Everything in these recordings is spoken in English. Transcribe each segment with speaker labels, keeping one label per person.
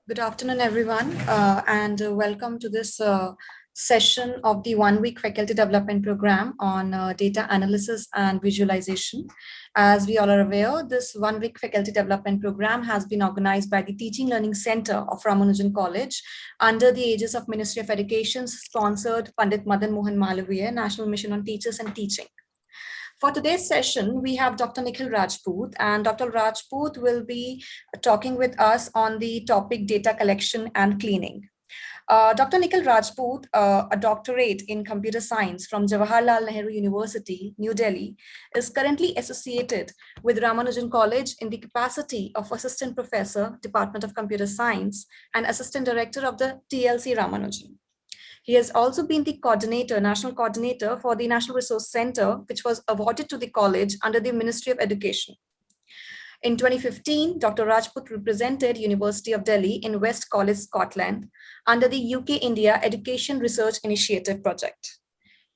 Speaker 1: Good afternoon, everyone, and welcome to this session of the one-week faculty development program on data analysis and visualization. As we all are aware, this one-week faculty development program has been organized by the Teaching Learning Center of Ramanujan College under the aegis of Ministry of Education's sponsored Pandit Madan Mohan Malaviya National Mission on Teachers and Teaching. For today's session, we have Dr. Nikhil Rajput, and Dr. Rajput will be talking with us on the topic data collection and cleaning. Dr. Nikhil Rajput, a doctorate in computer science from Jawaharlal Nehru University, New Delhi, is currently associated with Ramanujan College in the capacity of Assistant Professor, Department of Computer Science, and Assistant Director of the TLC Ramanujan. He has also been the national coordinator for the National Resource Center, which was awarded to the college under the Ministry of Education. In 2015, Dr. Rajput represented University of Delhi in West College, Scotland, under the UK-India Education Research Initiative project.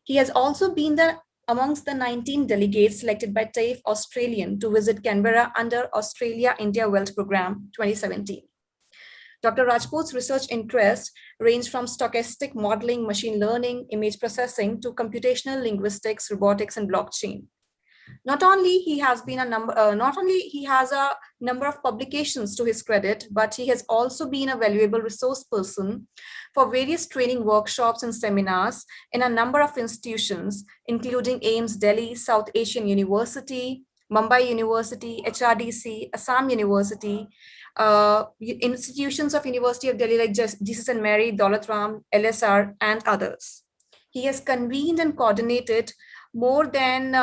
Speaker 1: He has also been amongst the 19 delegates selected by TAFE Australian to visit Canberra under Australia-India Wealth Programme 2017. Dr. Rajput's research interests range from stochastic modeling, machine learning, image processing to computational linguistics, robotics, and blockchain. Not only he has a number of publications to his credit, but he has also been a valuable resource person for various training workshops and seminars in a number of institutions, including AIMS Delhi, South Asian University, Mumbai University, HRDC, Assam University, institutions of University of Delhi like Jesus and Mary, Daulat Ram, LSR, and others. He has convened and coordinated more than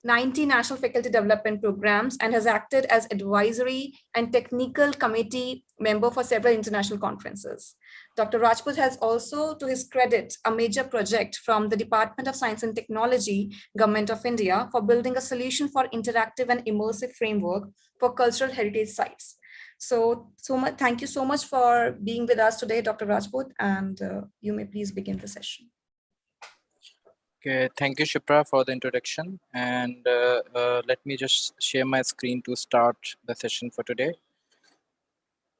Speaker 1: 90 national faculty development programs and has acted as advisory and technical committee member for several international conferences. Dr. Rajput has also, to his credit, a major project from the Department of Science and Technology, Government of India, for building a solution for interactive and immersive framework for cultural heritage sites. Thank you so much for being with us today, Dr. Rajput, and you may please begin the session.
Speaker 2: Okay, thank you, Shipra, for the introduction. And let me just share my screen to start the session for today.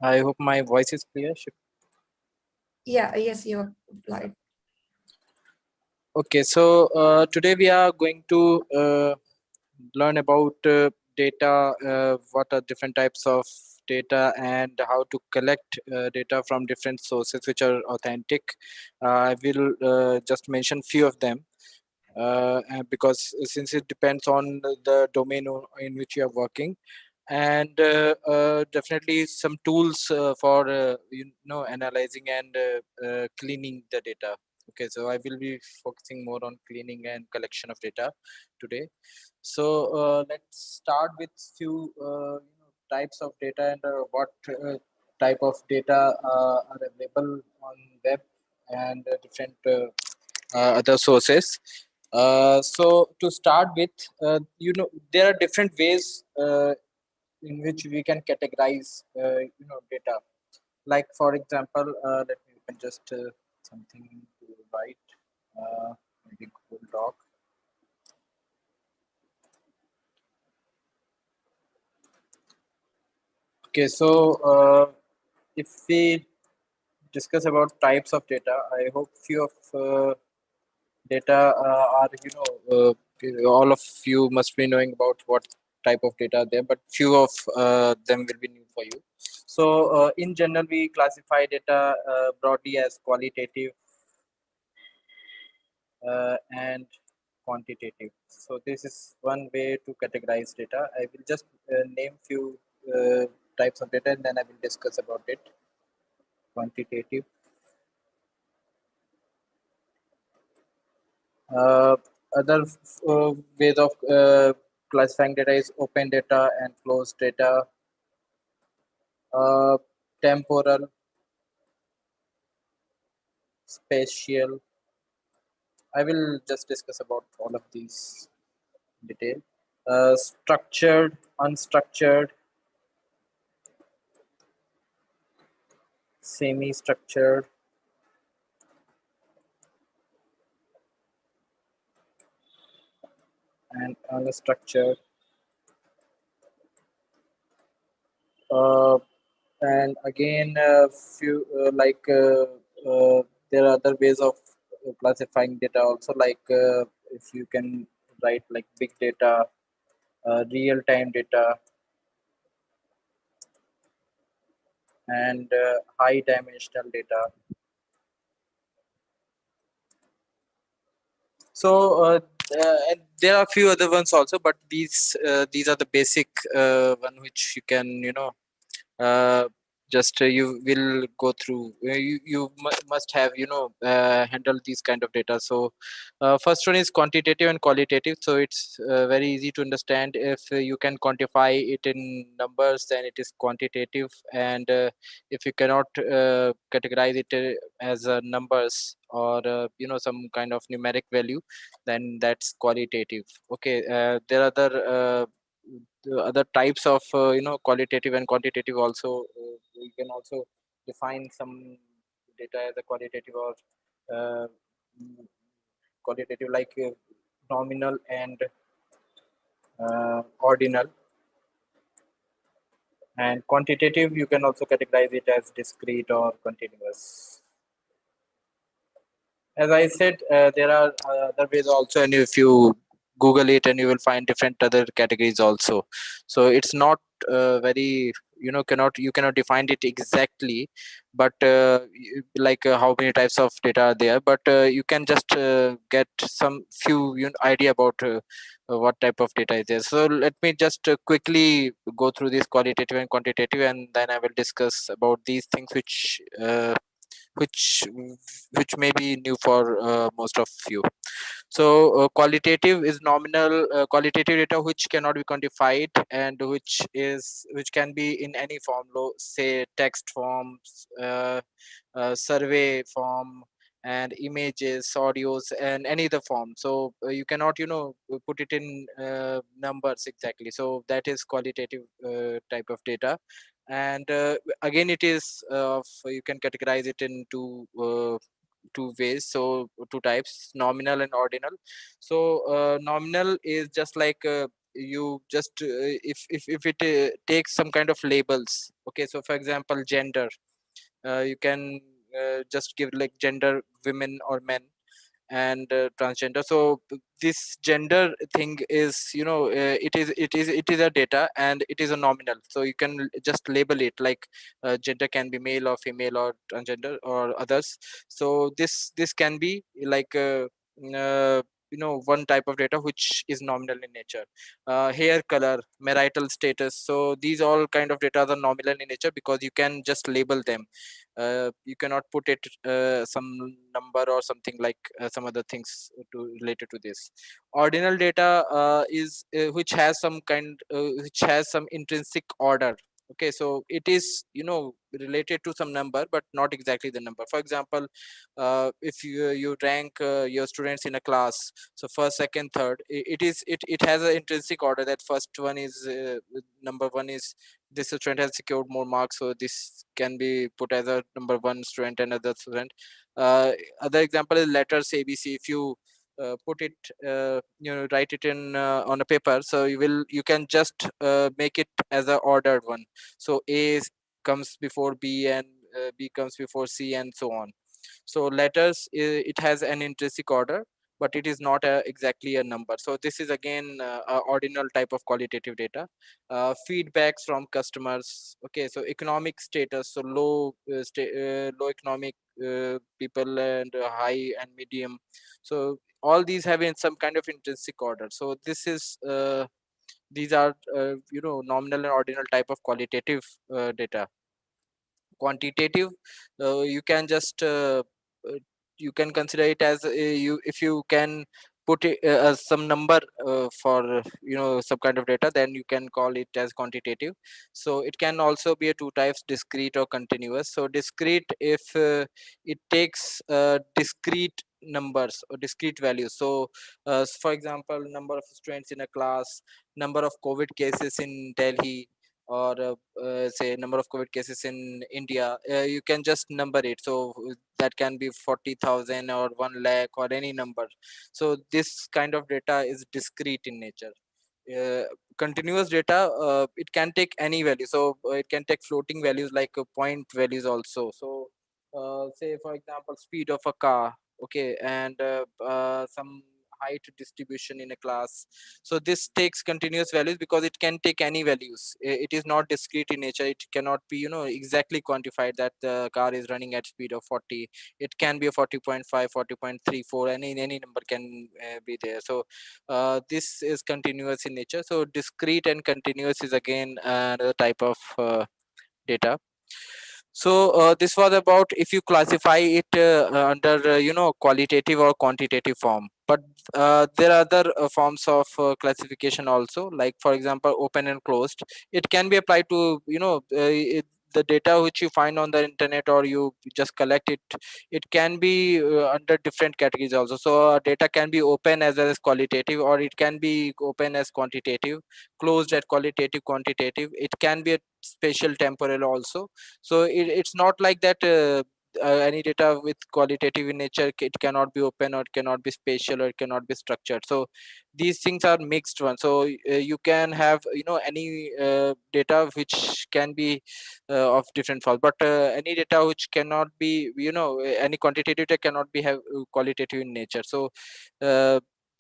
Speaker 2: I hope my voice is clear, Shipra.
Speaker 1: Yes, you're live.
Speaker 2: Okay, so today we are going to learn about data, what are different types of data and how to collect data from different sources which are authentic. I will just mention few of them. Because since it depends on the domain in which you are working, and definitely some tools for analyzing and cleaning the data. Okay, so I will be focusing more on cleaning and collection of data today. So let's start with few types of data and what type of data are available on web and different other sources. So to start with, there are different ways in which we can categorize, data. Like for example, let me open just something to write, maybe Google Doc. Okay, so if we discuss about types of data, I hope few of data are all of you must be knowing about what type of data are there, but few of them will be new for you. So in general, we classify data broadly as qualitative and quantitative. So this is one way to categorize data. I will just name few types of data and then I will discuss about it. Quantitative. Other ways of classifying data is open data and closed data, temporal, spatial. I will just discuss about all of these in detail. Structured, unstructured, semi-structured, and unstructured. And again, few there are other ways of classifying data also, like if you can write like big data, real time data, and high dimensional data. So and there are a few other ones also, but these are the basic one which you can uh, just you will go through. Must have handle these kind of data. So first one is quantitative and qualitative. So it's very easy to understand. If you can quantify it in numbers, then it is quantitative, and if you cannot categorize it as numbers or some kind of numeric value, then that's qualitative. Okay, there are the other types of qualitative and quantitative also. You can also define some data as a qualitative or uh, mm, qualitative, like nominal and ordinal. And quantitative, you can also categorize it as discrete or continuous. As I said, there are other ways also, and if you Google it, and you will find different other categories also. So it's not very, cannot you cannot define it exactly, but like how many types of data are there, but you can just get some few idea about what type of data is there. So let me just quickly go through this qualitative and quantitative, and then I will discuss about these things which which may be new for most of you. So qualitative is nominal qualitative data which cannot be quantified, and which can be in any form, say text forms, survey form, and images, audios, and any other form. So you cannot put it in numbers exactly. So that is qualitative type of data. And again, it is you can categorize it into two ways, so two types, nominal and ordinal. So nominal is just like you just if it takes some kind of labels. Okay, so for example, gender, you can just give like gender, women or men, and transgender. So this gender thing is, it is a data, and it is a nominal, so you can just label it like gender can be male or female or transgender or others. So this can be like one type of data which is nominal in nature. Hair color, marital status, so these all kind of data are nominal in nature because you can just label them. You cannot put it some number or something like some other things related to this. Ordinal data is which has some which has some intrinsic order. Okay, so it is related to some number, but not exactly the number. For example, if you rank your students in a class, so first, second, third, it has an intrinsic order, that first one is number one is this student has secured more marks, so this can be put as a number one student and other student. uh, Other example is letters ABC. If you put it write it in on a paper, so you can just make it as a ordered one. So comes before B, and B comes before C, and so on. So letters, it has an intrinsic order, but it is not exactly a number. So this is again a ordinal type of qualitative data. Feedbacks from customers. Okay, so economic status, so low economic people, and high and medium. So all these have in some kind of intrinsic order. So these are nominal and ordinal type of qualitative data. Quantitative, you can just uh, you can consider it as you if you can put it as some number for some kind of data, then you can call it as quantitative. So it can also be a two types, discrete or continuous. So discrete, if it takes discrete numbers or discrete values. So for example, number of students in a class, number of COVID cases in Delhi, or say number of COVID cases in India, you can just number it. So that can be 40,000 or 1 lakh or any number. So this kind of data is discrete in nature. uh, continuous data, it can take any value. So it can take floating values like point values also. So say for example speed of a car, okay, and some height distribution in a class. So this takes continuous values because it can take any values. It is not discrete in nature. It cannot be, exactly quantified that the car is running at speed of 40. It can be a 40.5, 40.34, any number can be there. So this is continuous in nature. So discrete and continuous is again another type of data. So this was about if you classify it under qualitative or quantitative form. But there are other forms of classification also, like for example open and closed. It can be applied to the data which you find on the internet, or you just collect it. It can be under different categories also. So data can be open as well as qualitative, or it can be open as quantitative, closed at qualitative, quantitative. It can be a spatial temporal also. So it's not like that any data with qualitative in nature, it cannot be open, or it cannot be spatial, or it cannot be structured. So these things are mixed ones. So you can have any data which can be of different forms, but any data which cannot be, any quantitative data cannot be have qualitative in nature. So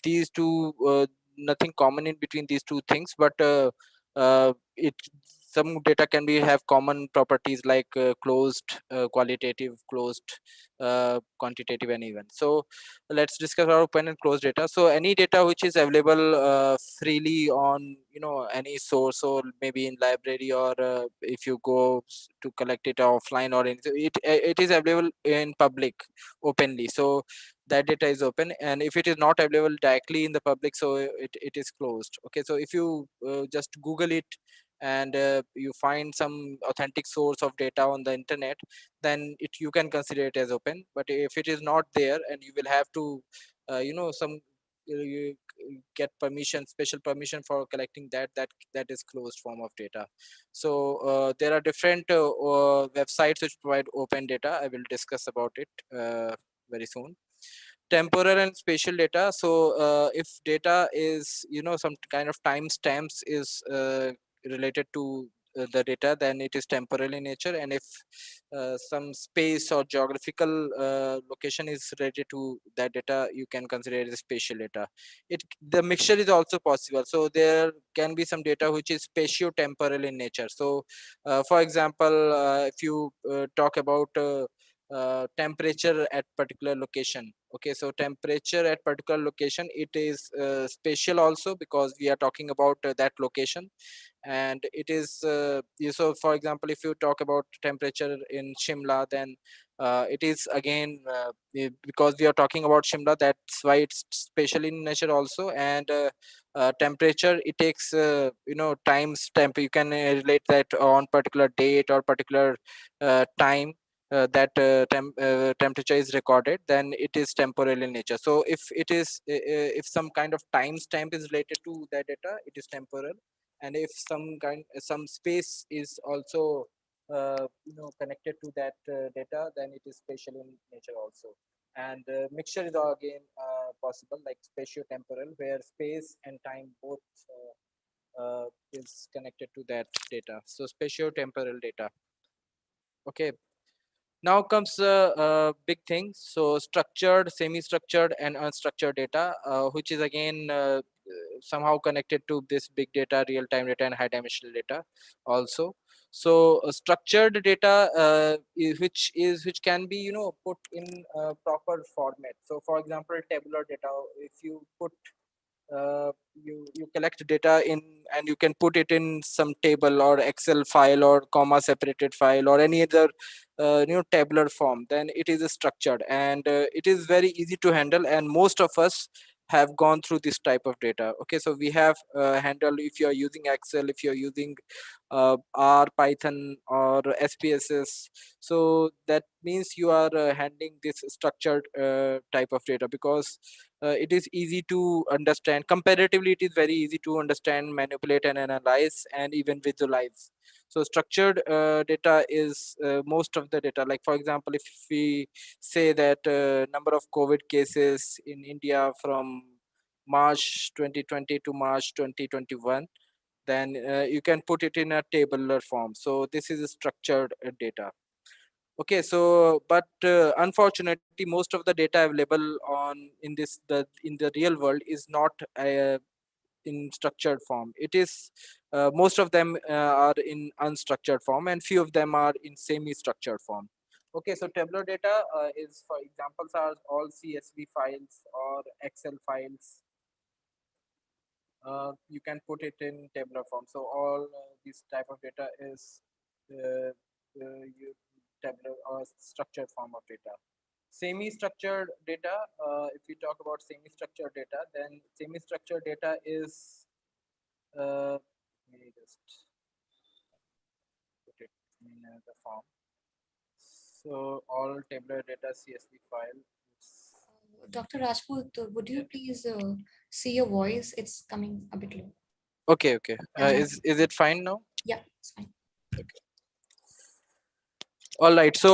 Speaker 2: these two, nothing common in between these two things, but it some data can be have common properties like closed qualitative, closed quantitative, and even. So let's discuss our open and closed data. So any data which is available freely on any source, or maybe in library, or if you go to collect it offline or anything, it is available in public openly. So that data is open. And if it is not available directly in the public, so it is closed. Okay, so if you just google it, and you find some authentic source of data on the internet, then you can consider it as open. But if it is not there, and you will have to some you get permission, special permission for collecting that is closed form of data. So there are different websites which provide open data. I will discuss about it very soon. Temporal and spatial data. So if data is some kind of timestamps is related to the data, then it is temporal in nature. And if some space or geographical location is related to that data, you can consider it as spatial data. The mixture is also possible. So there can be some data which is spatio-temporal in nature. So for example, if you talk about temperature at particular location. Okay, so temperature at particular location, it is spatial also, because we are talking about that location. And it is so for example, if you talk about temperature in Shimla, then it is again because we are talking about Shimla, that's why it's spatial in nature also. And temperature, it takes time stamp. You can relate that on particular date or particular time that temperature is recorded, then it is temporal in nature. So if it is if some kind of time stamp is related to that data, it is temporal. And if some space is also connected to that data, then it is spatial in nature also. And mixture is again possible, like spatio-temporal, where space and time both is connected to that data. So spatio-temporal data. Okay, now comes a big thing. So structured, semi-structured, and unstructured data, which is again somehow connected to this big data, real-time data, and high-dimensional data also. So structured data, which can be put in proper format. So for example, tabular data, if you put you collect data in, and you can put it in some table or Excel file or comma separated file or any other tabular form, then it is structured. And it is very easy to handle, and most of us have gone through this type of data. Okay, so we have handled, if you are using Excel, if you are using R, Python, or SPSS, so that means you are handling this structured type of data, because it is easy to understand. Comparatively, it is very easy to understand, manipulate, and analyze, and even visualize. So structured data is most of the data. Like for example, if we say that number of COVID cases in India from March 2020 to March 2021, then you can put it in a tabular form. So this is a structured data. Okay, so but unfortunately most of the data available on in the real world is not in structured form. It is most of them are in unstructured form, and few of them are in semi structured form. Okay, so tabular data is, for examples, are all CSV files or Excel files. You can put it in tabular form. So all this type of data is uh, tabular or structured form of data. Semi-structured data, if we talk about semi-structured data, then semi-structured data is, let me just put it in the form. So all tabular data CSV file.
Speaker 1: Dr. Rajput, would
Speaker 2: Yeah.
Speaker 1: you please see your voice? It's coming a bit low.
Speaker 2: Okay, okay.
Speaker 1: And
Speaker 2: Is it fine now?
Speaker 1: yeah, it's fine.
Speaker 2: All right. So,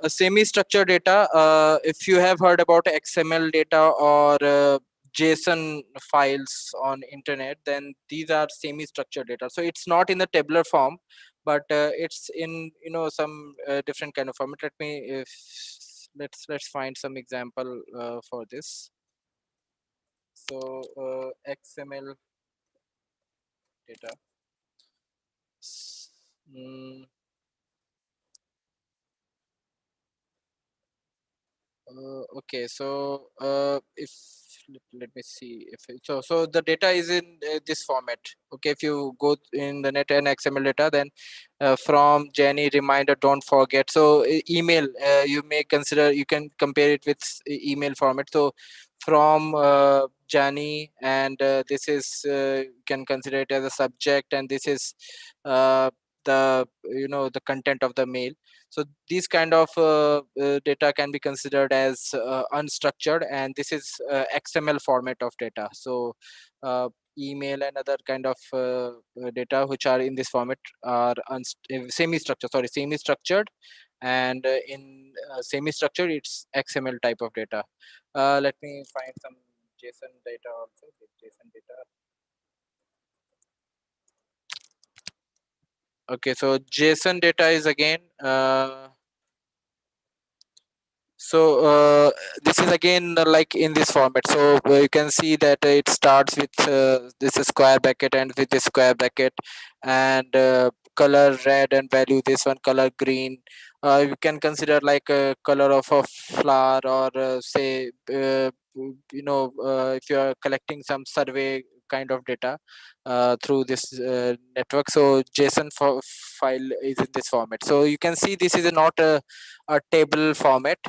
Speaker 2: a semi-structured data. If you have heard about XML data or JSON files on internet, then these are semi-structured data. So it's not in the tabular form, but it's in some different kind of format. Let me if let's find some example for this. So XML data. Mm, okay, so if let me see if so the data is in this format. Okay, if you go in the net and XML data, then from Jenny reminder, don't forget. So email, you may consider, you can compare it with email format. So from Jenny, and this is you can consider it as a subject, and this is the the content of the mail. So these kind of data can be considered as unstructured, and this is XML format of data. So email and other kind of data which are in this format are semi-structured, sorry, semi-structured, and in semi-structured it's XML type of data. Let me find some JSON data also. JSON data. Okay, so JSON data is again so this is again like in this format. So you can see that it starts with this is square bracket and with this square bracket, and color red, and value this one color green. You can consider like a color of a flower, or say if you are collecting some survey kind of data through this network. So JSON file is in this format. So you can see this is not a table format.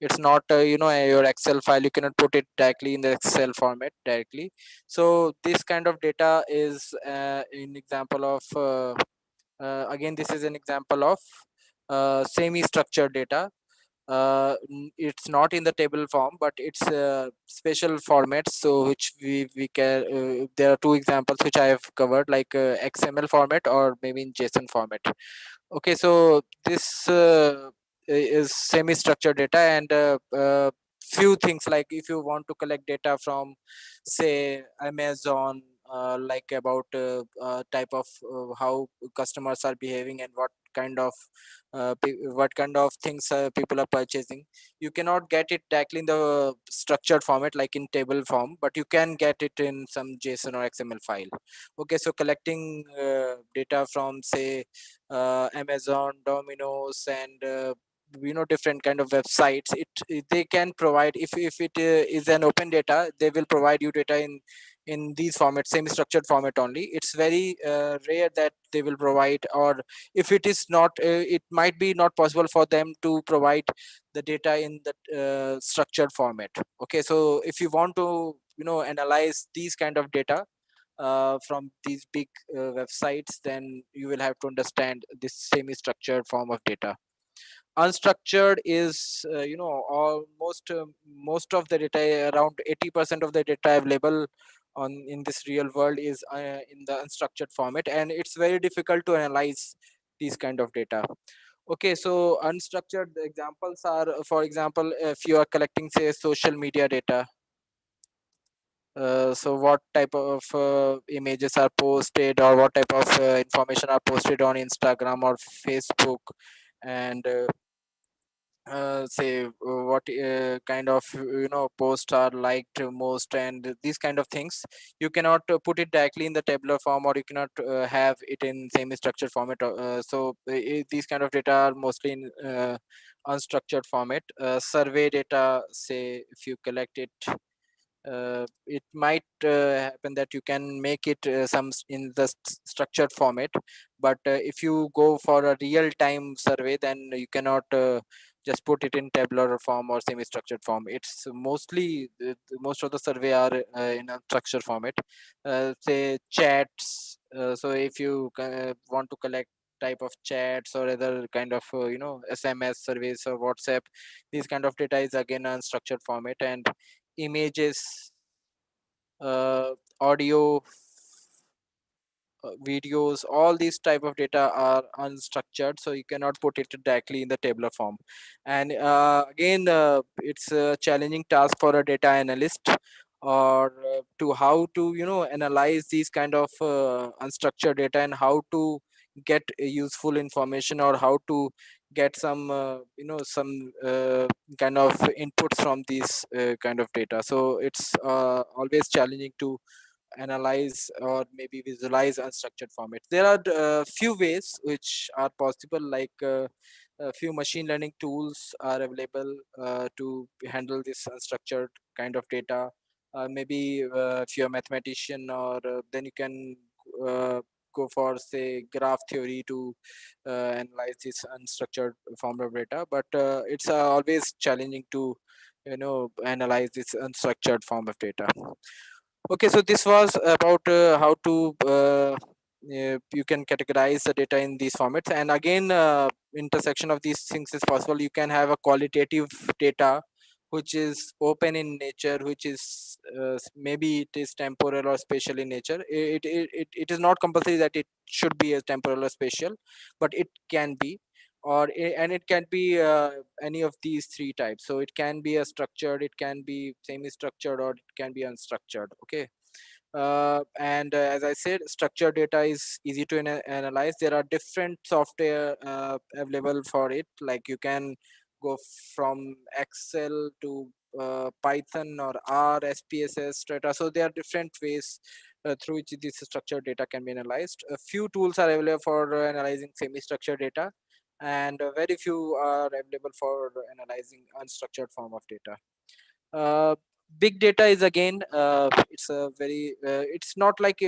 Speaker 2: It's not your Excel file. You cannot put it directly in the Excel format directly. So this kind of data is an example of again, this is an example of semi structured data. It's not in the table form, but it's special formats, so which we can there are two examples which I have covered, like XML format or maybe in JSON format. Okay, so this is semi-structured data, and few things, like if you want to collect data from, say, Amazon, like about type of how customers are behaving, and what kind of things people are purchasing, you cannot get it directly in the structured format like in table form, but you can get it in some JSON or XML file. Okay, so collecting data from, say, Amazon, Domino's, and different kind of websites, they can provide, if it is an open data, they will provide you data in these formats, semi structured format only. It's very rare that they will provide, or if it is not, it might be not possible for them to provide the data in the structured format. Okay, so if you want to analyze these kind of data from these big websites, then you will have to understand this semi-structured form of data. Unstructured is almost most of the data, around 80% of the data available on in this real world is in the unstructured format, and it's very difficult to analyze these kind of data. Okay, so unstructured examples are, for example, if you are collecting, say, social media data. So what type of images are posted, or what type of information are posted on Instagram or Facebook, and say what kind of posts are liked most, and these kind of things. You cannot put it directly in the tabular form, or you cannot have it in semi-structured format. These kind of data are mostly in unstructured format. Survey data, say if you collect it, it might happen that you can make it in the structured format, but if you go for a real time survey, then you cannot just put it in tabular form or semi structured form. It's mostly most of the survey are in a structured format. Say chats, so if you want to collect type of chats or other kind of SMS surveys or WhatsApp, these kind of data is again unstructured format. And images, audio, videos, all these type of data are unstructured, so you cannot put it directly in the tabular form. And again, it's a challenging task for a data analyst, or to how to analyze these kind of unstructured data, and how to get useful information, or how to get some some kind of inputs from these kind of data. So it's always challenging to analyze or maybe visualize unstructured formats. There are few ways which are possible, like a few machine learning tools are available to handle this unstructured kind of data. Maybe if you're a mathematician, or then you can uh, go for, say, graph theory to analyze this unstructured form of data. But it's always challenging to analyze this unstructured form of data. Okay, so this was about how to you can categorize the data in these formats. And again, intersection of these things is possible. You can have a qualitative data which is open in nature, which is maybe it is temporal or spatial in nature. It is not compulsory that it should be a temporal or spatial, but it can be. And it can be any of these three types. So it can be a structured, it can be semi-structured, or it can be unstructured. Okay. And as I said, structured data is easy to analyze. There are different software available for it. Like you can go from Excel to Python or R, SPSS data. So there are different ways through which this structured data can be analyzed. A few tools are available for analyzing semi-structured data, and very few are available for analyzing unstructured form of data. uh, Big data is again, it's a very it's not like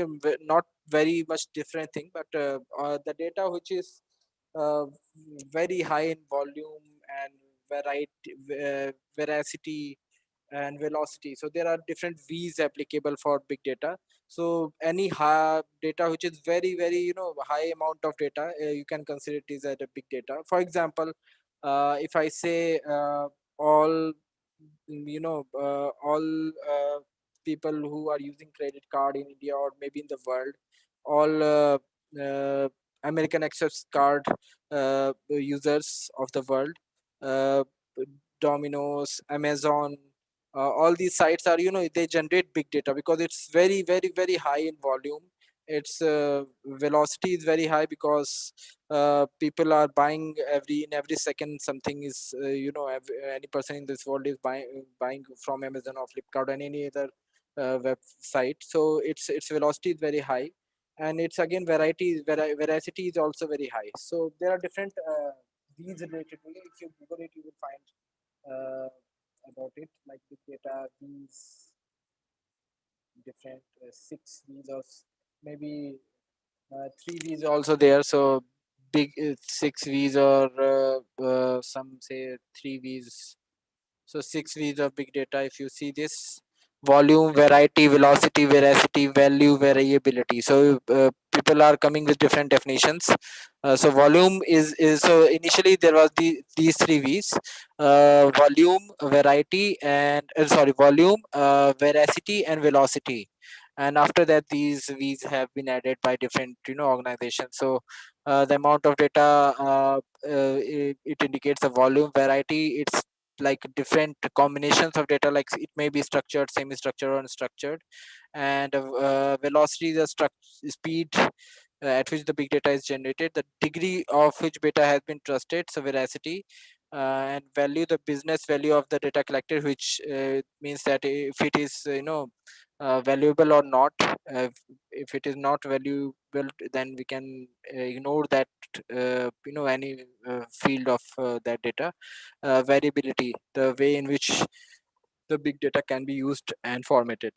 Speaker 2: not very much different thing, but the data which is uh, very high in volume and variety, veracity and velocity. So there are different v's applicable for big data. So any data which is very very high amount of data, you can consider it as a big data. For example, if I say all all people who are using credit card in India or maybe in the world, all uh, American Express card users of the world, uh, Domino's, Amazon, all these sites are, they generate big data because it's very very very high in volume. Its velocity is very high because people are buying in every second something is any person in this world is buying from Amazon or Flipkart and any other website. So its velocity is very high, and its again veracity is also very high. So there are different these related to it. If you Google it, you will find uh, about it, like big data, these different six V's or maybe three V's also there. So big six V's, or some say three V's. So six V's of big data. If you see this: volume, variety, velocity, veracity, value, variability. So people are coming with different definitions. So volume is so initially there was these three V's: volume, variety, and volume, veracity, and velocity. And after that, these V's have been added by different organizations. So the amount of data it indicates the volume, variety. It's like different combinations of data, like it may be structured, semi-structured, or unstructured. And velocity is the speed at which the big data is generated, the degree of which data has been trusted, so veracity, and value, the business value of the data collected, which means that if it is valuable or not. If it is not valuable, then we can ignore that, any field of that data. Variability, the way in which the big data can be used and formatted.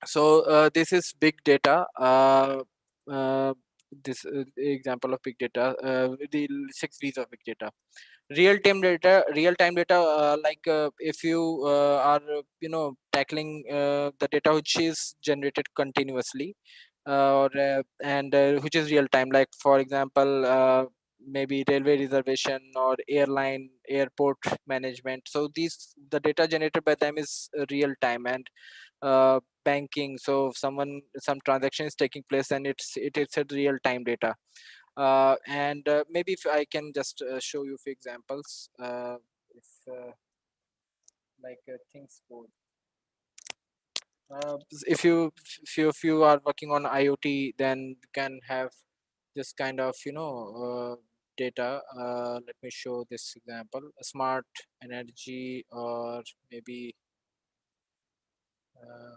Speaker 2: So this is big data. This example of big data, the 6 V's of big data. Real time data, if you are tackling the data which is generated continuously, or and which is real time, like for example, maybe railway reservation or airline airport management. So these, the data generated by them is real time. And banking, so if some transaction is taking place, and it's a real time data. And maybe if I can just show you a few examples, if things go, if you are working on IoT, then you can have this kind of data. Let me show this example: a smart energy, or maybe uh,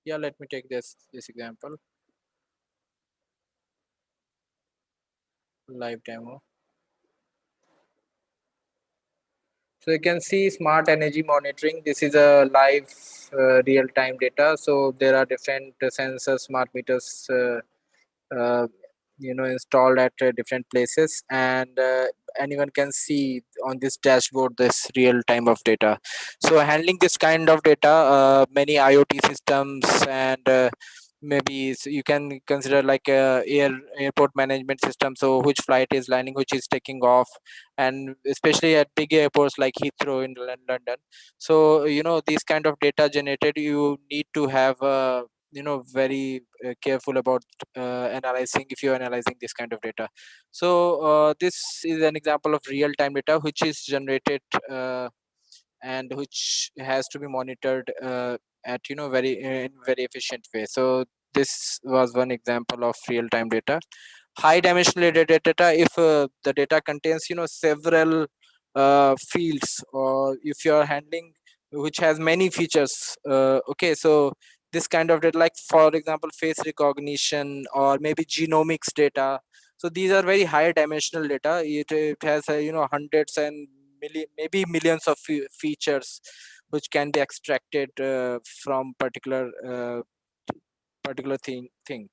Speaker 2: yeah, let me take this example, live demo. So you can see smart energy monitoring. This is a live real-time data. So there are different sensors, smart meters, uh, installed at different places, and anyone can see on this dashboard this real time of data. So handling this kind of data, many IoT systems, and maybe you can consider like airport management system, so which flight is landing, which is taking off, and especially at big airports like Heathrow in London. So these kind of data generated, you need to have very careful about analyzing, if you're analyzing this kind of data. So this is an example of real time data which is generated, and which has to be monitored at very in very efficient way. So this was one example of real time data. High dimensional data, if the data contains several fields, or if you are handling which has many features. Okay, so this kind of data, like for example face recognition, or maybe genomics data. So these are very high dimensional data. It has hundreds and maybe millions of features which can be extracted from particular thing.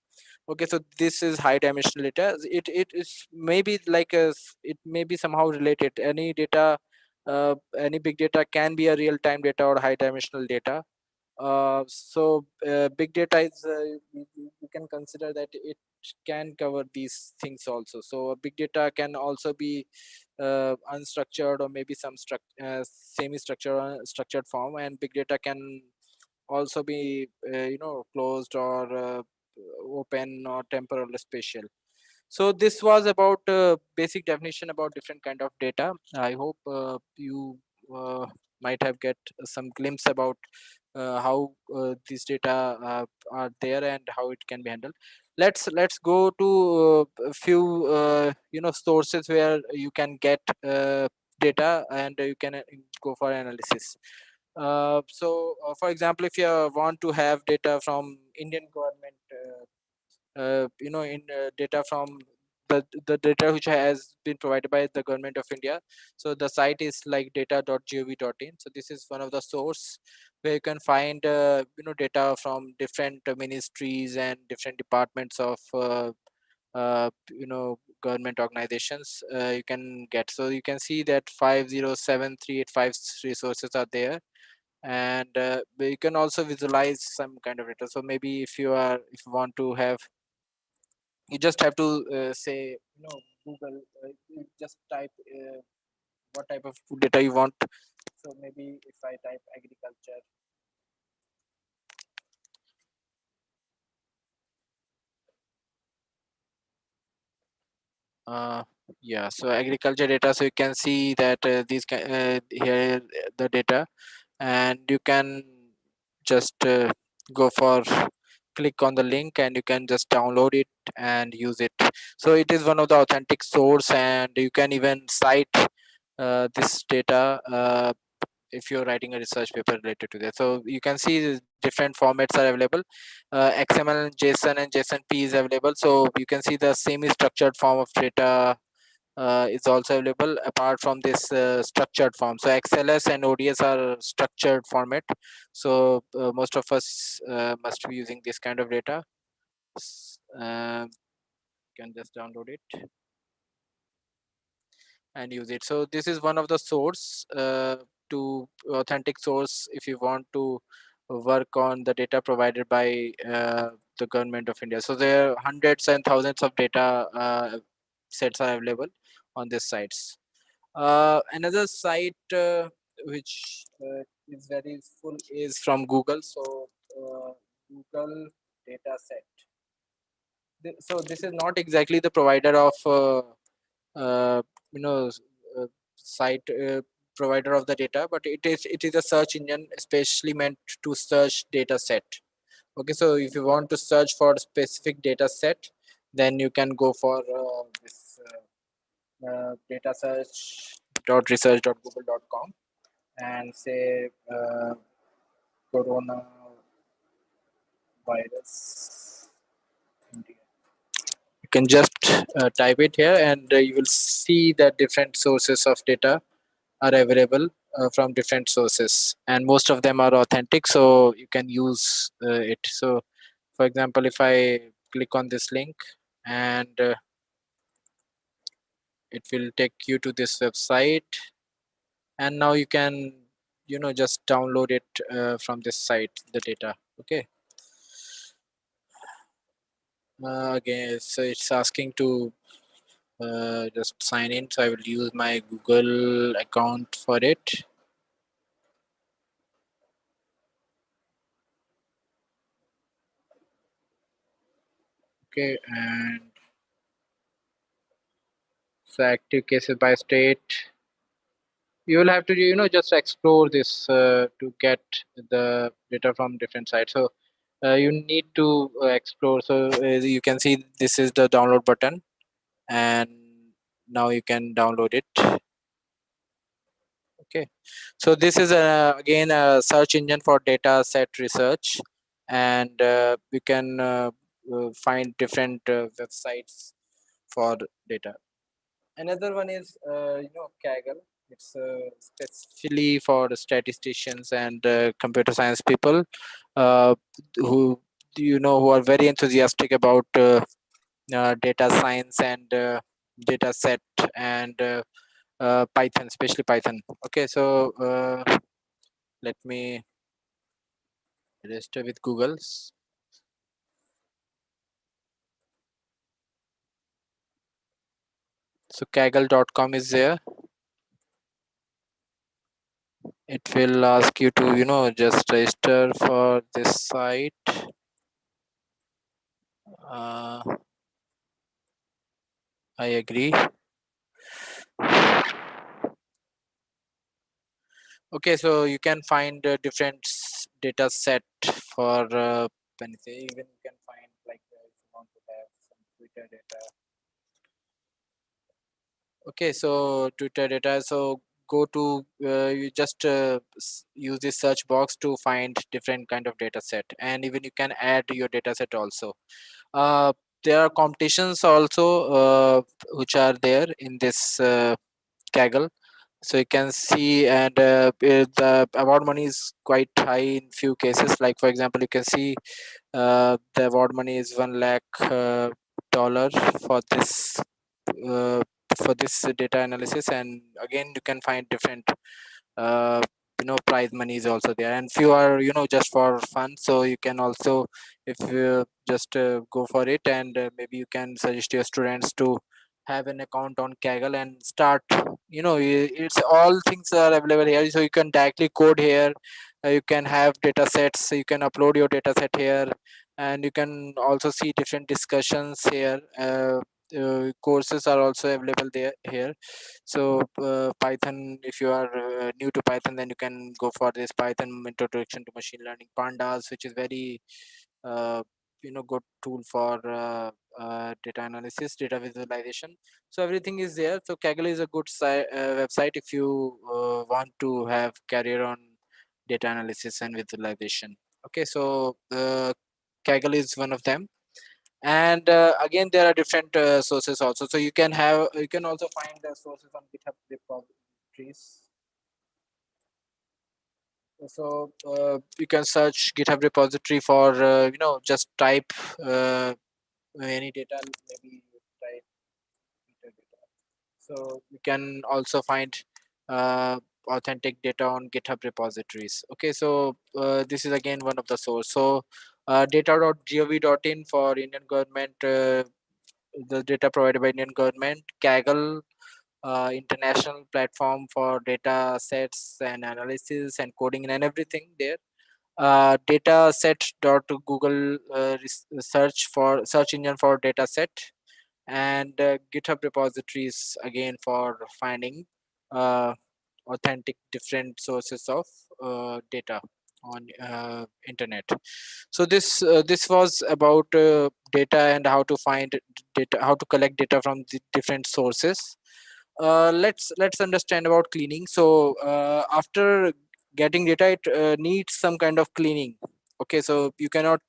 Speaker 2: Okay, so this is high dimensional data. It is maybe like it may be somehow related. Any data, any big data can be a real time data or high dimensional data. Big data is, you can consider that it can cover these things also. So big data can also be unstructured, or maybe some semi-structured or structured form. And big data can also be closed, or open, or temporal, or spatial. So this was about basic definition about different kind of data. I hope you might have get some glimpse about how these data are there and how it can be handled. Let's go to a few sources where you can get data, and you can go for analysis. For example, if you want to have data from Indian government, in data from the data which has been provided by the government of India. So the site is like data.gov.in. So this is one of the source where you can find data from different ministries and different departments of government organizations. You can get, so you can see that 507,385 resources are there. And you can also visualize some kind of data. So maybe if you want to have, you just have to say Google, you just type what type of food data you want. So maybe if I type agriculture, uh, yeah, so agriculture data, so you can see that here the data, and you can just go for click on the link and you can just download it and use it. So it is one of the authentic source, and you can even cite this data if you're writing a research paper related to that. So you can see the different formats are available. XML, JSON, and JSON-P is available. So you can see the semi-structured form of data is also available apart from this structured form. So XLS and ODS are structured format. So most of us must be using this kind of data. Can just download it and use it. So this is one of the source to authentic source if you want to work on the data provided by the government of India. So there are hundreds and thousands of data sets are available on these sites. Another site which is very full is from Google. So Google data set. So this is not exactly the provider of uh, you know site provider of the data, but it is a search engine especially meant to search data set. Okay, so if you want to search for a specific data set, then you can go for this data search dot research dot google dot com and say corona virus India. You can just type it here, and you will see that different sources of data are available from different sources, and most of them are authentic, so you can use it. So for example, if I click on this link, and it will take you to this website, and now you can just download it from this site, the data. Okay, again, so it's asking to just sign in, so I will use my Google account for it. Okay, and so active cases by state, you will have to just explore this to get the data from different sites. So you need to explore. So you can see this is the download button, and now you can download it. Okay, so this is again a search engine for data set research, and you can find different websites for data. Another one is Kaggle. It's specifically for the statisticians and computer science people who who are very enthusiastic about data science and data set and Python, especially Python. Okay, so let me register with Google. So kaggle.com is there. It will ask you to just register for this site. uh, I agree. Okay, so you can find different data set for anything. Even you can find like if you want to have some Twitter data. Okay, so Twitter data. So go to you just use this search box to find different kind of data set, and even you can add your data set also. Uh, there are competitions also which are there in this Kaggle. So you can see, and the award money is quite high in few cases. Like for example, you can see the award money is 1 lakh dollar for this uh, data analysis. And again, you can find different uh, prize money is also there, and few are just for fun. So you can also, if you just go for it, and maybe you can suggest your students to have an account on Kaggle and start. It's all things are available here, so you can directly code here. You can have data sets, so you can upload your data set here, and you can also see different discussions here. courses are also available there here. So Python, if you are new to Python, then you can go for this Python introduction to machine learning. Pandas, which is very uh, good tool for data analysis, data visualization. So everything is there. So Kaggle is a good website if you want to have career on data analysis and visualization. Okay, so Kaggle is one of them. And again, there are different sources also. So you can also find the sources on GitHub repositories. So you can search GitHub repository for just type any data, maybe type meter data. So you can also find uh, authentic data on GitHub repositories. Okay, so this is again one of the source. So data.gov.in for Indian government, the data provided by Indian government. Kaggle, international platform for data sets and analysis and coding and everything there. Dataset.google, search engine for dataset. And GitHub repositories again for finding uh, authentic different sources of data on internet. So this was about data and how to find data, how to collect data from the different sources. Let's understand about cleaning. So after getting data, it needs some kind of cleaning. Okay, so you cannot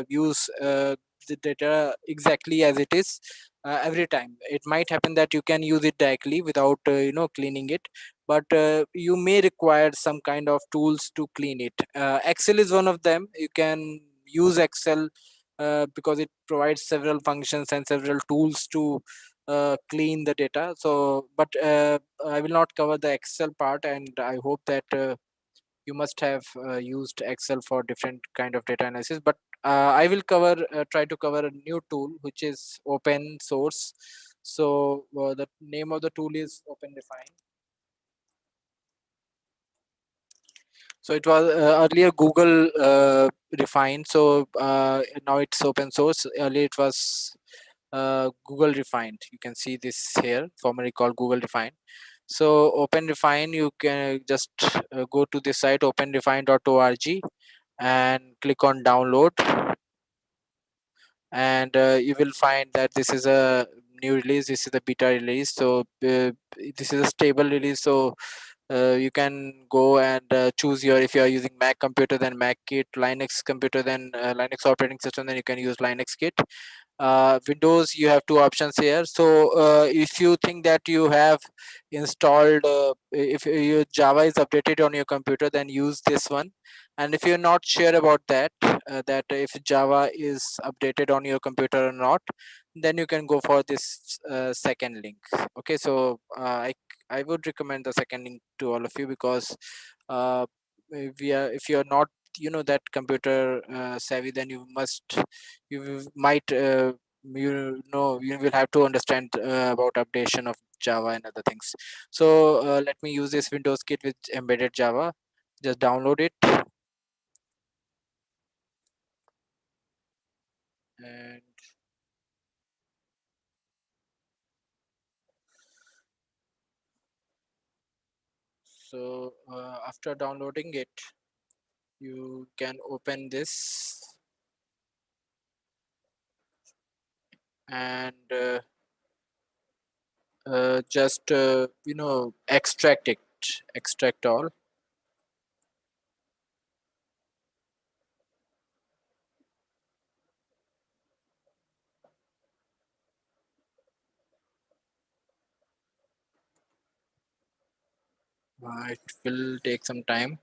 Speaker 2: use the data exactly as it is every time. It might happen that you can use it directly without cleaning it, but you may require some kind of tools to clean it. Excel is one of them. You can use Excel because it provides several functions and several tools to clean the data. So but I will not cover the Excel part, and I hope that you must have used Excel for different kind of data analysis. But I will try to cover a new tool which is open source. So the name of the tool is OpenRefine. So it was earlier Google Refine. So now it's open source. Earlier it was Google Refined. You can see this here, formerly called Google Refine. So OpenRefine, you can just go to this site openrefine.org and click on download, and you will find that this is a new release. This is the beta release. So this is a stable release. So you can go and choose your, if you are using Mac computer, then Mac kit, Linux computer, then Linux operating system, then you can use Linux kit. Windows, you have two options here. So if you think that you have installed if your Java is updated on your computer, then use this one. And if you're not sure about that, that if Java is updated on your computer or not, then you can go for this second link. Okay, so I would recommend the second link to all of you, because if you're not that computer savvy, then you might you will have to understand about updation of Java and other things. So let me use this Windows kit with embedded Java. Just download it, and so after downloading it, you can open this and just extract it, extract all. It will take some time.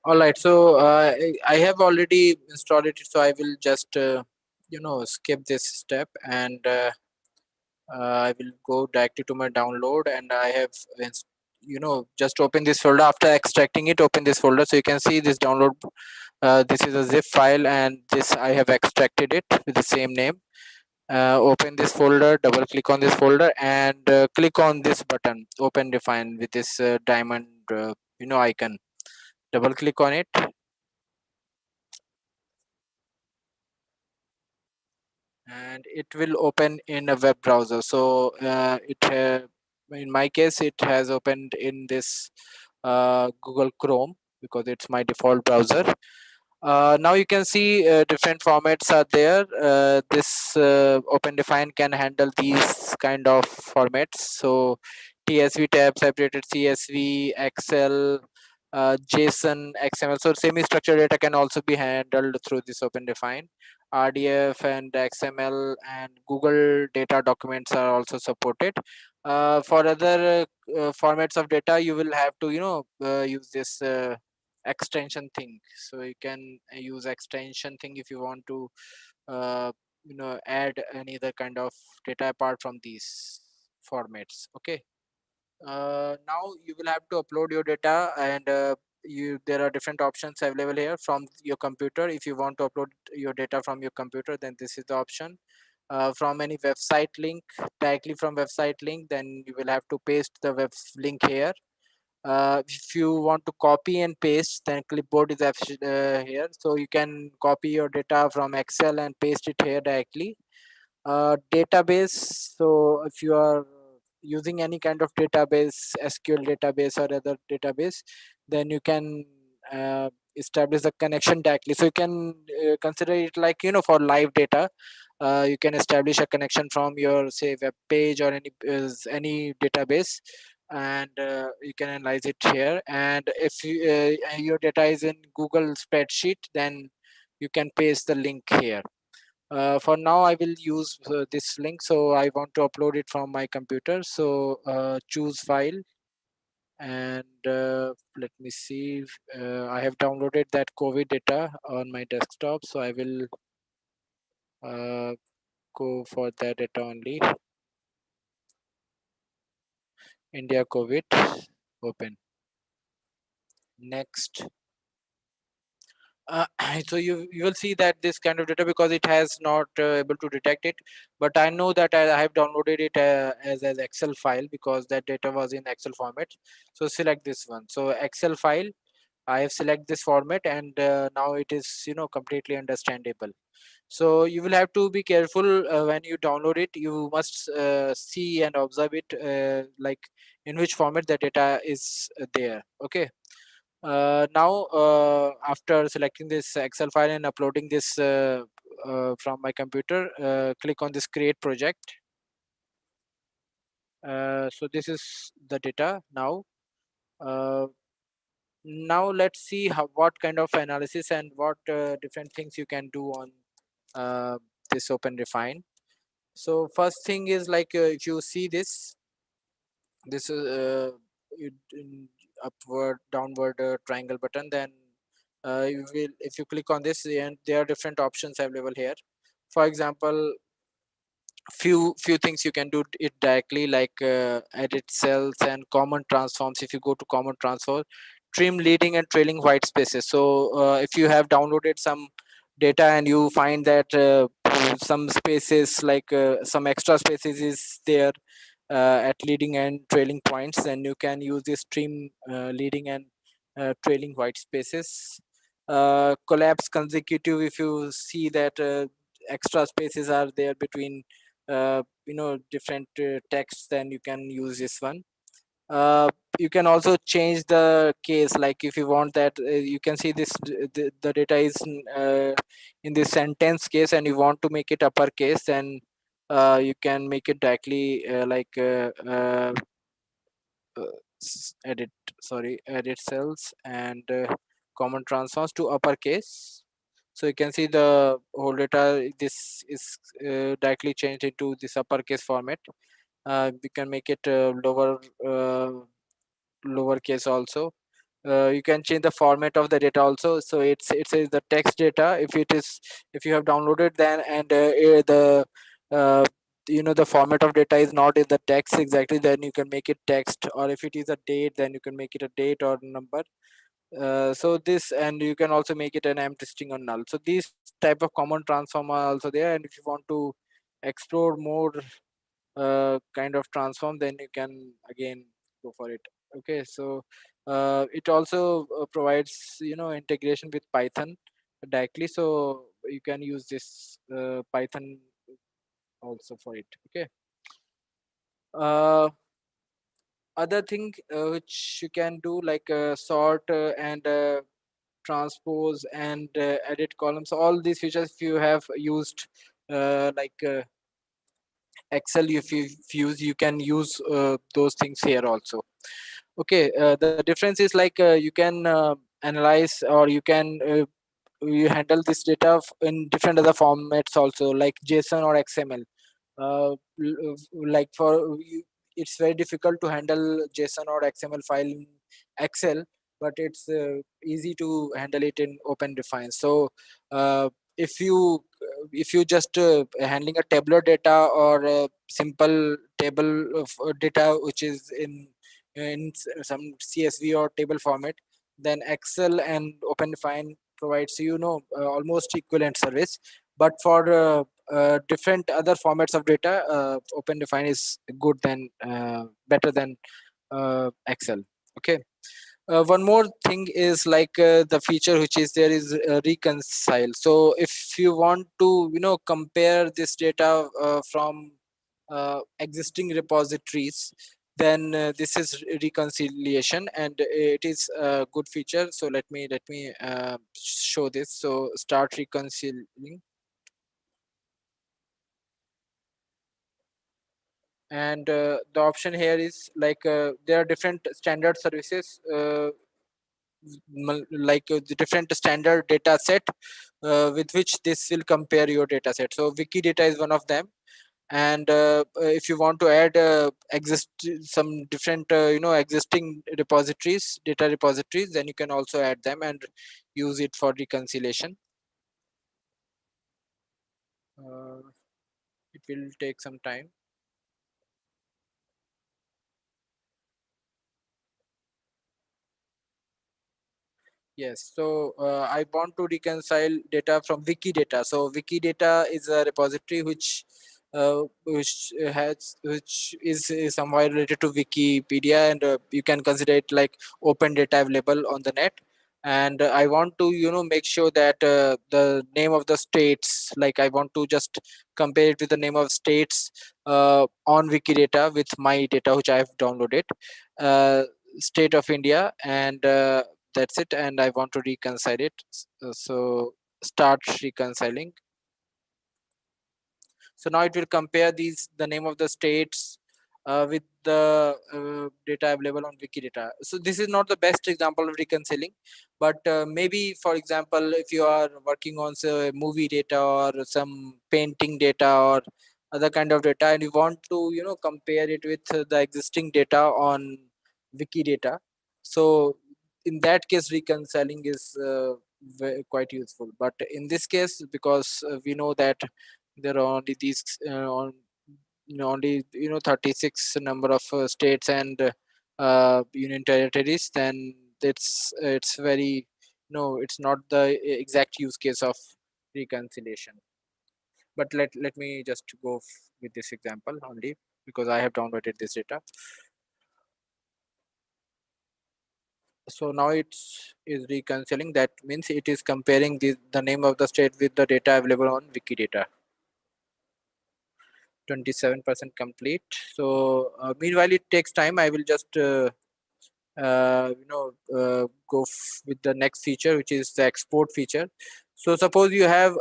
Speaker 2: All right, so I have already installed it, so I will just skip this step, and I will go directly to my download, and I have just open this folder. After extracting it, open this folder, so you can see this download. This is a zip file, and this I have extracted it with the same name. Open this folder, double click on this folder, and click on this button, OpenRefine, with this diamond icon. Double click on it, and it will open in a web browser. So in my case, it has opened in this Google Chrome, because it's my default browser. Now you can see different formats are there. This OpenRefine can handle these kind of formats. So TSV tab, separated CSV, Excel, JSON, XML. So semi-structured data can also be handled through this OpenRefine. RDF and XML and Google data documents are also supported. For other formats of data, you will have to use this extension thing. So you can use extension thing if you want to add any other kind of data apart from these formats. Okay. Now you will have to upload your data, and there are different options available here from your computer. If you want to upload your data from your computer, then this is the option. From any website link, directly from website link, then you will have to paste the web link here. If you want to copy and paste, then clipboard is here, so you can copy your data from Excel and paste it here directly. Database, so if you are using any kind of database, SQL database or other database, then you can establish the connection directly. So you can consider it like for live data. You can establish a connection from your, say, web page or any database, and you can analyze it here. And if your data is in Google spreadsheet, then you can paste the link here. For now I will use this link, so I want to upload it from my computer. So choose file, and let me see. I have downloaded that COVID data on my desktop, so I will uh, go for that data only. India COVID, open. Next. uh, so you will see that this kind of data, because it has not able to detect it, but I know that I have downloaded it as Excel file, because that data was in Excel format. So select this one, so Excel file. I have select this format, and now it is completely understandable. So you will have to be careful when you download it. You must see and observe it, like in which format the data is there. Okay. Now after selecting this Excel file and uploading this from my computer, click on this create project. So this is the data now. uh, Now let's see what kind of analysis and what different things you can do on uh, this OpenRefine. So first thing is like, if you see this is upward downward triangle button, then you will, if you click on this, and there are different options available here. For example, few things you can do it directly, like edit cells and common transforms. If you go to common transform, trim leading and trailing white spaces. So if you have downloaded some data and you find that some spaces, like some extra spaces is there at leading and trailing points, then you can use this trim leading and trailing white spaces. Collapse consecutive, if you see that extra spaces are there between different texts, then you can use this one. uh, you can also change the case, like if you want that you can see this, the data is in this sentence case, and you want to make it uppercase, then you can make it directly uh, edit, sorry, edit cells and common transforms to uppercase. So you can see the whole data, this is directly changed into this uppercase format. We can make it lowercase also. You can change the format of the data also. So it says the text data, if it is, if you have downloaded, then, and the uh, the format of data is not in the text exactly, then you can make it text. Or if it is a date, then you can make it a date or number. So this, and you can also make it an empty string or null. So these type of common transform are also there, and if you want to explore more kind of transform, then you can again go for it. Okay, so it also provides integration with Python directly, so you can use this Python also for it. Okay, uh, other thing which you can do, like sort and transpose and edit columns, all these features, if you have used like Excel, if you use, you can use those things here also. Okay, the difference is like you can analyze, or you handle this data in different other formats also, like JSON or XML. Like for you, it's very difficult to handle JSON or XML file in Excel, but it's easy to handle it in OpenRefine. So uh, if you just handling a tabular data or a simple table of data which is some CSV or table format, then Excel and OpenRefine provides almost equivalent service. But for different other formats of data, OpenRefine is good than better than Excel. Okay. One more thing is like the feature which is there is reconcile. So if you want to compare this data from existing repositories, then this is reconciliation, and it is a good feature. So let me show this. So start reconciling, and the option here is like there are different standard services, like the different standard data set with which this will compare your data set. So Wikidata is one of them, and if you want to add exist some different existing repositories, data repositories, then you can also add them and use it for reconciliation. uh, it will take some time. Yes, so I want to reconcile data from Wikidata. So Wikidata is a repository which is somewhat related to Wikipedia, and you can consider it like open data available on the net. And I want to make sure that the name of the states, like I want to just compare it with the name of states on Wikidata with my data which I have downloaded. Uh, State of India, and that's it, and I want to reconcile it. So start reconciling. So now it will compare these, the name of the states with the data available on Wikidata. So this is not the best example of reconciling, but maybe, for example, if you are working on say movie data or some painting data or other kind of data, and you want to compare it with the existing data on Wikidata, so in that case reconciling is quite useful. But in this case, because we know that there are only these on only 36 number of states and union territories, then it's very it's not the exact use case of reconciliation. But let me just go with this example only, because I have downloaded this data. So now it's is reconciling. That means it is comparing the name of the state with the data available on Wikidata. 27% complete. So meanwhile it takes time. I will just go with the next feature, which is the export feature. So suppose you have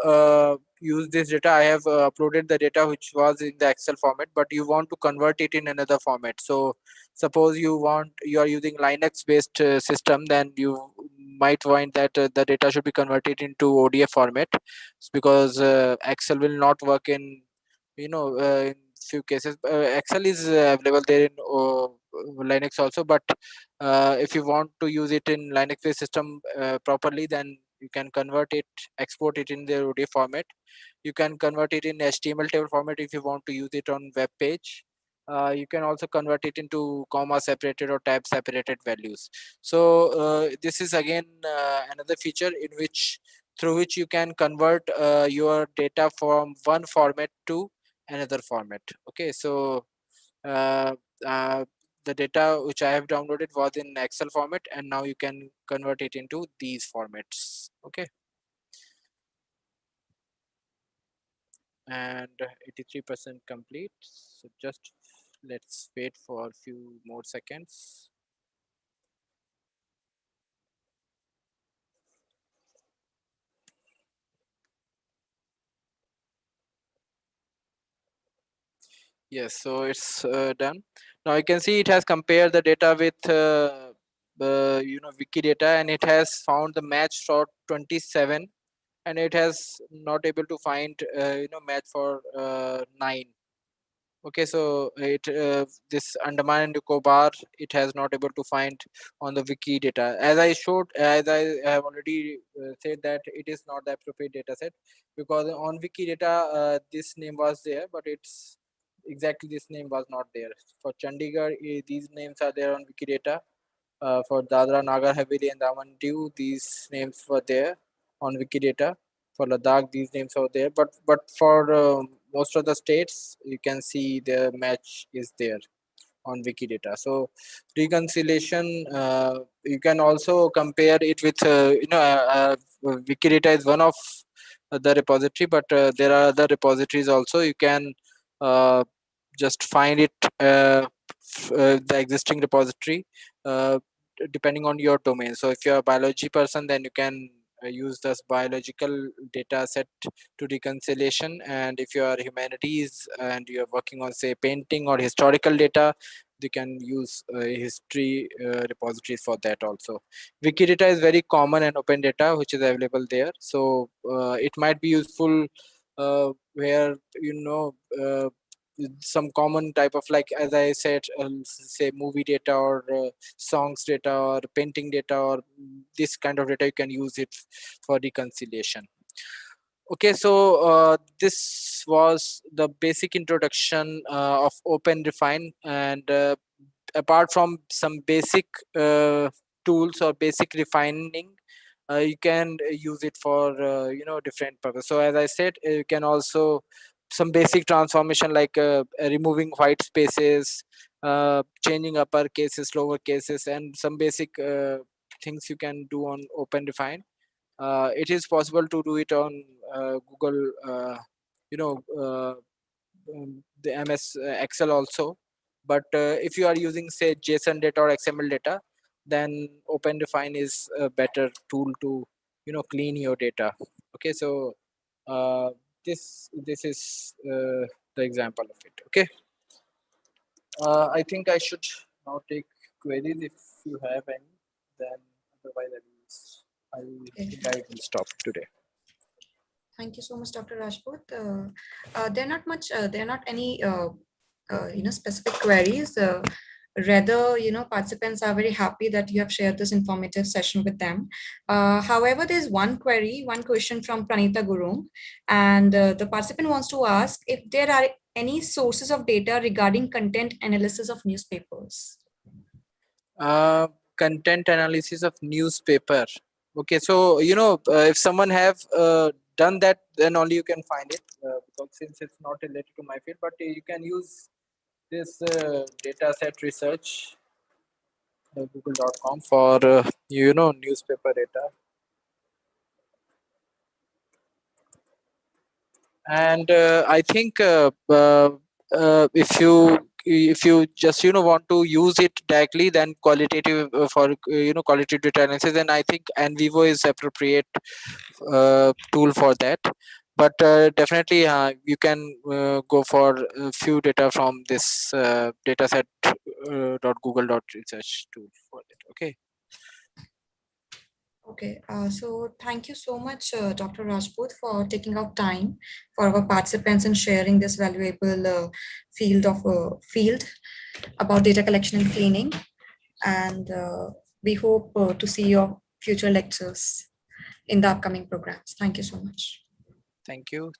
Speaker 2: used this data, I have uploaded the data which was in the Excel format, but you want to convert it in another format. So suppose you are using Linux based system, then you might find that the data should be converted into ODF format, because Excel will not work in in few cases. Excel is available there in Linux also, but if you want to use it in Linux based system properly, then you can convert it, export it in the ODF format. You can convert it in HTML table format if you want to use it on web page. You can also convert it into comma separated or tab separated values. So this is again another feature in which through which you can convert your data from one format to another format. Okay, so uh, uh, the data which I have downloaded was in Excel format, and now you can convert it into these formats. Okay, and 83% complete. So just let's wait for a few more seconds. Yes, so it's done. Now you can see it has compared the data with Wikidata, and it has found the match for 27, and it has not able to find match for 9. Okay, so it this Andaman and Nicobar, it has not able to find on the wiki data. As I have already said, that it is not the appropriate data set, because on wiki data this name was there, but it's exactly this name was not there. For Chandigarh, these names are there on wiki data. For Dadra, Nagar Haveli, and Daman and Diu, these names were there on Wikidata. For Ladakh, these names are there, but for most of the states, you can see the match is there on Wikidata. So reconciliation, you can also compare it with Wikidata is one of the repository, but there are other repositories also. You can uh, just find it the existing repository uh, depending on your domain. So if you're a biology person, then you can use this biological data set to reconciliation, and if you are humanities and you're working on, say, painting or historical data, you can use history repositories for that also. Wikidata is very common and open data which is available there, so it might be useful where some common type of, like as I said, say movie data or songs data or painting data or this kind of data, you can use it for reconciliation. Okay, so this was the basic introduction of OpenRefine, and apart from some basic tools or basic refining, you can use it for different purpose. So as I said, you can also some basic transformation, like removing white spaces, changing upper cases, lower cases, and some basic things you can do on OpenRefine. It is possible to do it on Google, you know, the MS Excel also. But if you are using, say, JSON data or XML data, then OpenRefine is a better tool to clean your data. Okay, so uh, this is the example of it. Okay, I think I should now take queries if you have any. Then otherwise I
Speaker 1: Okay.
Speaker 2: think I will stop today.
Speaker 1: Thank you so much, Dr. Rajput. There are not much. There are not any specific queries. Rather, participants are very happy that you have shared this informative session with them. However, there's one question from Pranita Gurung, and the participant wants to ask if there are any sources of data regarding content analysis of newspapers.
Speaker 2: uh, Content analysis of newspaper. Okay, so if someone have done that, then only you can find it, because since it's not related to my field, but you can use this data set research, google.com, for newspaper data. And I think if you just want to use it directly, then qualitative for qualitative data analysis, then I think NVivo is appropriate tool for that. But definitely you can go for a few data from this dataset .google.research tool for it. Okay.
Speaker 1: Okay, so thank you so much, Dr. Rajput, for taking out time for our participants and sharing this valuable field about data collection and cleaning. And we hope to see your future lectures in the upcoming programs. Thank you so much.
Speaker 2: Thank you.